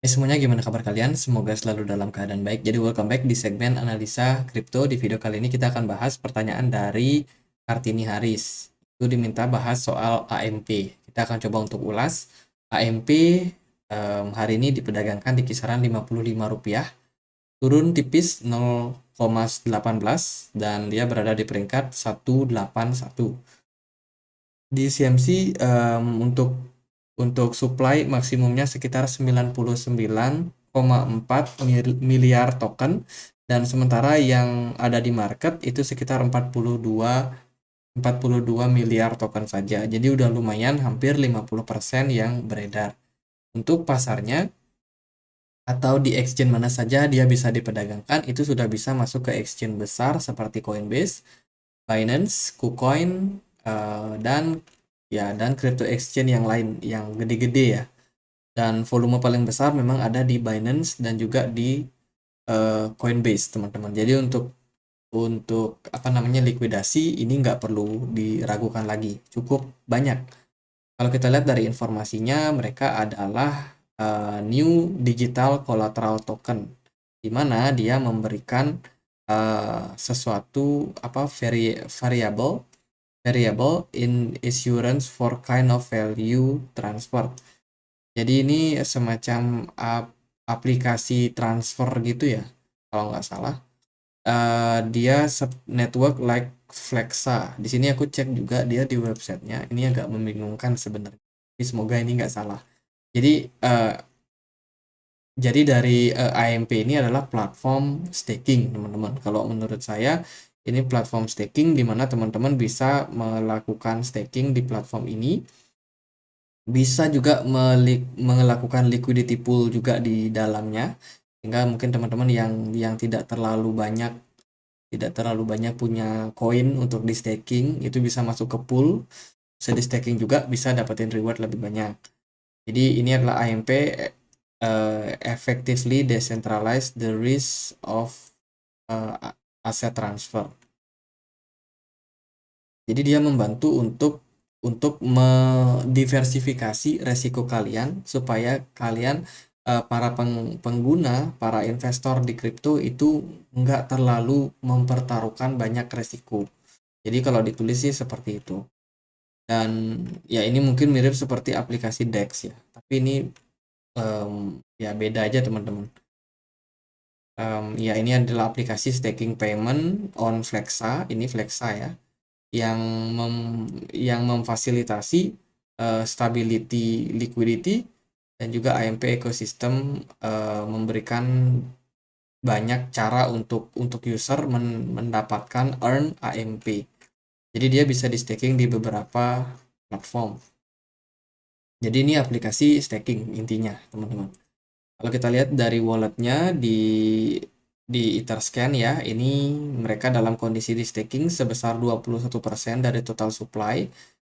Semuanya gimana kabar kalian? Semoga selalu dalam keadaan baik. Jadi welcome back di segmen analisa kripto. Di video kali ini kita akan bahas pertanyaan dari Kartini Haris. Itu diminta bahas soal AMP. Kita akan coba untuk ulas. AMP hari ini diperdagangkan di kisaran Rp55, turun tipis 0,18 dan dia berada di peringkat 181. Di CMC untuk supply maksimumnya sekitar 99,4 miliar token, dan sementara yang ada di market itu sekitar 42 miliar token saja. Jadi udah lumayan, hampir 50% yang beredar. Untuk pasarnya atau di exchange mana saja dia bisa diperdagangkan, itu sudah bisa masuk ke exchange besar seperti Coinbase, Binance, KuCoin, dan crypto exchange yang lain yang gede-gede ya. Dan volume paling besar memang ada di Binance dan juga di Coinbase, teman-teman. Jadi untuk apa namanya likuidasi ini nggak perlu diragukan lagi, cukup banyak. Kalau kita lihat dari informasinya, mereka adalah new digital collateral token, di mana dia memberikan sesuatu variable in issuance for kind of value transfer. Jadi ini semacam aplikasi transfer gitu ya, kalau nggak salah. Dia network like Flexa. Di sini aku cek juga dia di websitenya. Ini agak membingungkan sebenarnya. Tapi semoga ini nggak salah. Jadi dari AMP ini adalah platform staking, teman-teman. Kalau menurut saya, ini platform staking di mana teman-teman bisa melakukan staking di platform ini. Bisa juga melakukan liquidity pool juga di dalamnya, sehingga mungkin teman-teman yang tidak terlalu banyak punya koin untuk di staking, itu bisa masuk ke pool, bisa di staking juga, bisa dapetin reward lebih banyak. Jadi ini adalah AMP, effectively decentralize the risk of asset transfer. Jadi dia membantu untuk mendiversifikasi resiko kalian, supaya kalian, para pengguna, para investor di kripto itu nggak terlalu mempertaruhkan banyak resiko. Jadi kalau ditulis sih seperti itu. Dan ya ini mungkin mirip seperti aplikasi DEX ya, tapi ini ya beda aja teman-teman. Ya ini adalah aplikasi staking payment on Flexa, ini Flexa ya, yang memfasilitasi stability liquidity, dan juga AMP ecosystem memberikan banyak cara untuk user mendapatkan earn AMP. Jadi dia bisa di staking di beberapa platform. Jadi ini aplikasi staking intinya, teman-teman. Kalau kita lihat dari walletnya di Etherscan ya, ini mereka dalam kondisi di staking sebesar 21% dari total supply,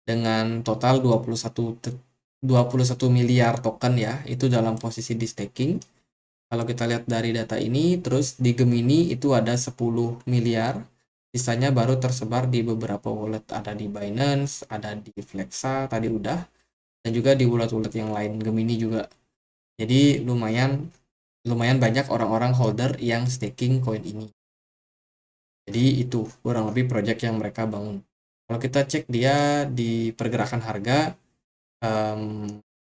dengan total 21 miliar token ya, itu dalam posisi di staking. Kalau kita lihat dari data ini, terus di Gemini itu ada 10 miliar, sisanya baru tersebar di beberapa wallet, ada di Binance, ada di Flexa tadi udah, dan juga di wallet-wallet yang lain Gemini juga. Jadi lumayan banyak orang-orang holder yang staking koin ini. Jadi itu kurang lebih project yang mereka bangun. Kalau kita cek dia di pergerakan harga,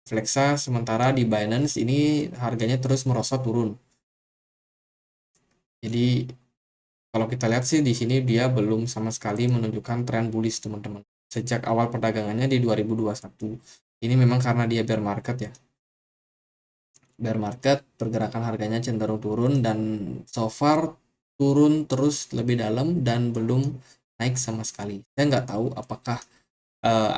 Flexa sementara di Binance ini harganya terus merosot turun. Jadi kalau kita lihat sih di sini dia belum sama sekali menunjukkan tren bullish, teman-teman. Sejak awal perdagangannya di 2021. Ini memang karena dia bear market ya. Bear market, pergerakan harganya cenderung turun, dan so far turun terus lebih dalam dan belum naik sama sekali. Saya nggak tahu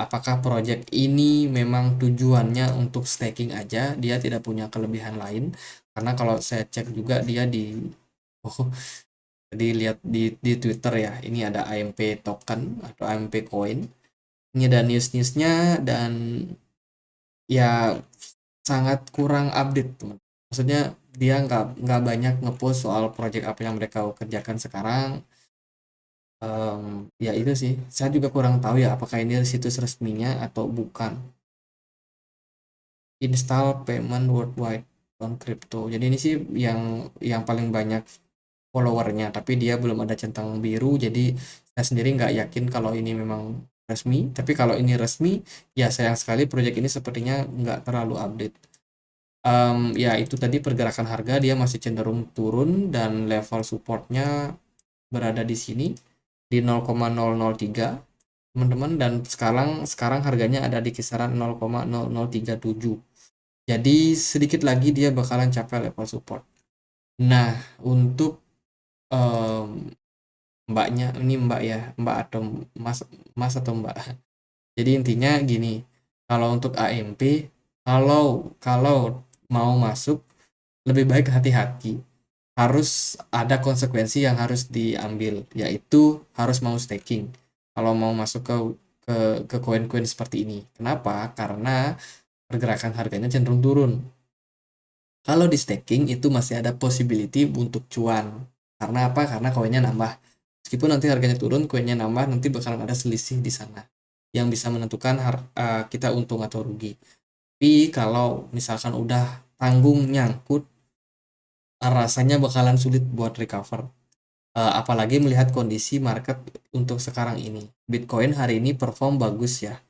apakah project ini memang tujuannya untuk staking aja, dia tidak punya kelebihan lain. Karena kalau saya cek juga dia oh, dilihat di Twitter ya, ini ada AMP token atau AMP coin. Ini ada news-newsnya, dan ya sangat kurang update, teman. Maksudnya dia nggak banyak ngepost soal project apa yang mereka kerjakan sekarang. Ya itu sih, saya juga kurang tahu ya apakah ini situs resminya atau bukan. Install payment worldwide. on crypto. Jadi ini sih yang paling banyak followernya, tapi dia belum ada centang biru, jadi saya sendiri nggak yakin kalau ini memang resmi. Tapi kalau ini resmi, ya sayang sekali proyek ini sepertinya nggak terlalu update. Ya itu tadi pergerakan harga dia masih cenderung turun dan level supportnya berada di sini di 0,003 teman-teman, dan sekarang harganya ada di kisaran 0,0037. Jadi sedikit lagi dia bakalan capai level support. Nah, untuk mbaknya ini mbak ya, mbak atau mas mas atau mbak. Jadi intinya gini, kalau untuk AMP, kalau kalau mau masuk lebih baik hati-hati. Harus ada konsekuensi yang harus diambil, yaitu harus mau staking. Kalau mau masuk ke koin-koin seperti ini. Kenapa? Karena pergerakan harganya cenderung turun. Kalau di staking itu masih ada possibility untuk cuan. Karena apa? Karena koinnya nambah. Meskipun nanti harganya turun, koinnya nambah, nanti bakalan ada selisih di sana yang bisa menentukan kita untung atau rugi. Tapi kalau misalkan udah tanggung nyangkut, rasanya bakalan sulit buat recover. Apalagi melihat kondisi market untuk sekarang ini. Bitcoin hari ini perform bagus ya.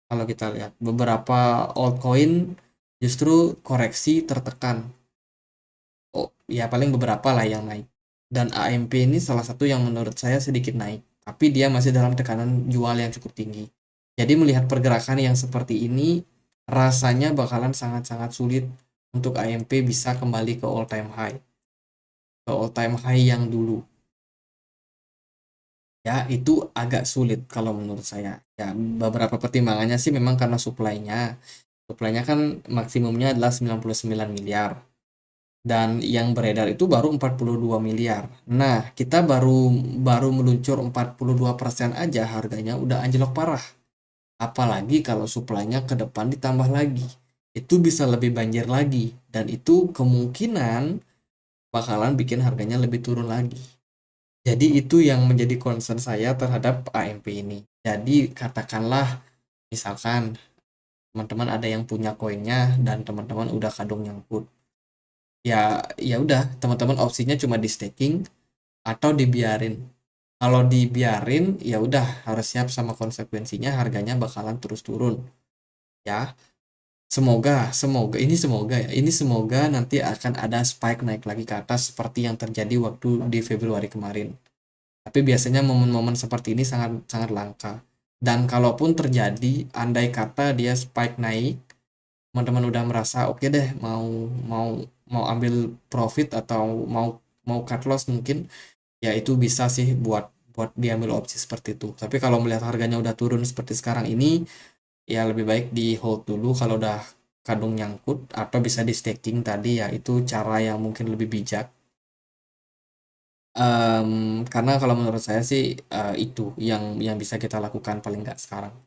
Kalau kita lihat beberapa altcoin justru koreksi tertekan. Oh, ya paling beberapa lah yang naik. Dan AMP ini salah satu yang menurut saya sedikit naik, tapi dia masih dalam tekanan jual yang cukup tinggi. Jadi melihat pergerakan yang seperti ini, rasanya bakalan sangat-sangat sulit untuk AMP bisa kembali ke all time high. Ke all time high yang dulu. Ya, itu agak sulit kalau menurut saya. Ya, beberapa pertimbangannya sih memang karena supply-nya. Supply-nya kan maksimumnya adalah 99 miliar. Dan yang beredar itu baru 42 miliar. Nah, kita baru baru meluncur 42% aja harganya udah anjlok parah. Apalagi kalau supply-nya ke depan ditambah lagi. Itu bisa lebih banjir lagi. Dan itu kemungkinan bakalan bikin harganya lebih turun lagi. Jadi itu yang menjadi concern saya terhadap AMP ini. Jadi katakanlah misalkan teman-teman ada yang punya koinnya dan teman-teman udah kadung nyangkut. Ya udah, teman-teman opsinya cuma di staking atau dibiarin. Kalau dibiarin ya udah harus siap sama konsekuensinya, harganya bakalan terus turun. Ya, semoga nanti akan ada spike naik lagi ke atas seperti yang terjadi waktu di Februari kemarin. Tapi biasanya momen-momen seperti ini sangat sangat langka. Dan kalaupun terjadi, andai kata dia spike naik, teman-teman udah merasa oke deh mau mau mau ambil profit atau mau mau cut loss mungkin, ya itu bisa sih buat buat diambil opsi seperti itu. Tapi kalau melihat harganya udah turun seperti sekarang ini, ya lebih baik di hold dulu kalau udah kadung nyangkut, atau bisa di staking tadi, ya itu cara yang mungkin lebih bijak. Karena kalau menurut saya sih itu yang bisa kita lakukan paling nggak sekarang.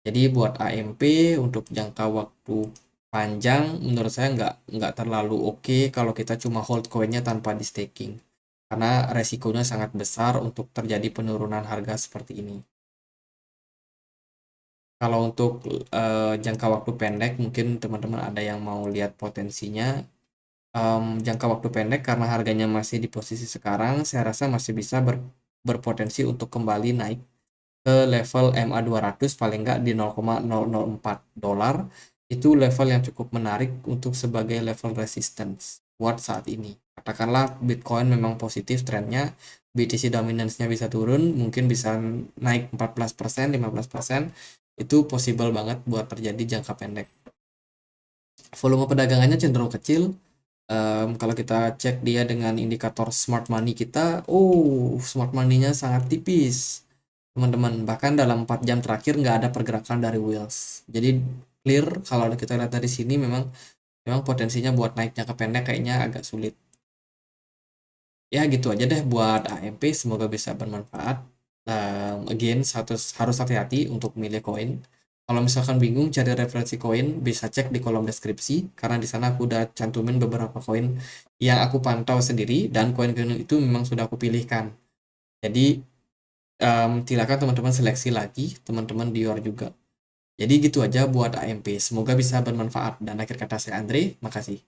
Jadi buat AMP untuk jangka waktu panjang menurut saya nggak terlalu oke kalau kita cuma hold koinnya tanpa di staking. Karena resikonya sangat besar untuk terjadi penurunan harga seperti ini. Kalau untuk jangka waktu pendek mungkin teman-teman ada yang mau lihat potensinya. Jangka waktu pendek karena harganya masih di posisi sekarang, saya rasa masih bisa berpotensi untuk kembali naik ke level MA200 paling nggak di 0,004 dolar. Itu level yang cukup menarik untuk sebagai level resistance buat saat ini. Katakanlah Bitcoin memang positif trennya, BTC dominance-nya bisa turun, mungkin bisa naik 14%, 15%, itu possible banget buat terjadi jangka pendek. Volume perdagangannya cenderung kecil. Kalau kita cek dia dengan indikator smart money kita, smart money-nya sangat tipis teman-teman. Bahkan dalam 4 jam terakhir nggak ada pergerakan dari wheels. Jadi clear kalau kita lihat dari sini memang potensinya buat naik jangka pendek kayaknya agak sulit. Ya gitu aja deh buat AMP, semoga bisa bermanfaat. Again, harus hati-hati untuk milih koin. Kalau misalkan bingung cari referensi koin, bisa cek di kolom deskripsi, karena di sana aku udah cantumin beberapa koin yang aku pantau sendiri, dan koin-koin itu memang sudah aku pilihkan. Jadi silakan teman-teman seleksi lagi, teman-teman di luar juga. Jadi gitu aja buat AMP, semoga bisa bermanfaat. Dan akhir kata saya Andre, makasih.